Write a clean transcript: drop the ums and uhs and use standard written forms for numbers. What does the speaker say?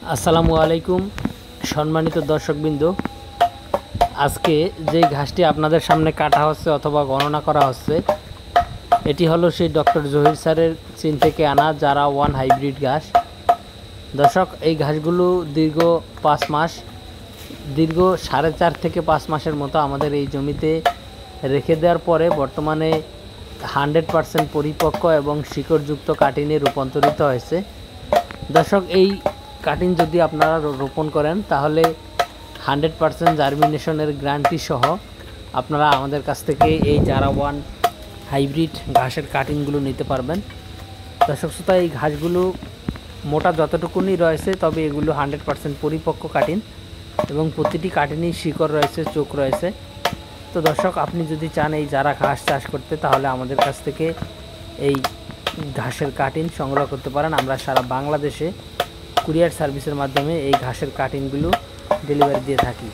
আসসালামু আলাইকুম সম্মানিত দর্শকবৃন্দ। আজকে যে ঘাসটি আপনাদের সামনে কাটা হচ্ছে অথবা গণনা করা হচ্ছে, এটি হলো সেই ডক্টর জহির স্যারের চীন থেকে আনা যারা ওয়ান হাইব্রিড ঘাস। দর্শক, এই ঘাসগুলো দীর্ঘ 5 মাস, দীর্ঘ 4.5 থেকে 5 মাসের মতো আমাদের এই জমিতে রেখে দেওয়ার পরে বর্তমানে 100% পরিপক্ক এবং শিকড়যুক্ত কাটিনে রূপান্তরিত হয়েছে। দর্শক, এই কাটিং যদি আপনারা রোপণ করেন তাহলে 100% জার্মিনেশনের গ্যারান্টি সহ আপনারা আমাদের কাছ থেকে এই যারা ওয়ান হাইব্রিড ঘাসের কাটিংগুলো নিতে পারবেন। দর্শক শ্রোতা, এই ঘাসগুলো মোটা যতটুকুনি রয়েছে, তবে এগুলো 100% পরিপক্ক কাটিং এবং প্রতিটি কাটিনেই শিকড় রয়েছে, চোখ রয়েছে। তো দর্শক, আপনি যদি চান এই যারা ঘাস চাষ করতে, তাহলে আমাদের কাছ থেকে এই ঘাসের কাটিং সংগ্রহ করতে পারেন। আমরা সারা বাংলাদেশে কুরিয়ার সার্ভিসের মাধ্যমে এই ঘাসের কাটিংগুলো ডেলিভারি দিয়ে থাকি।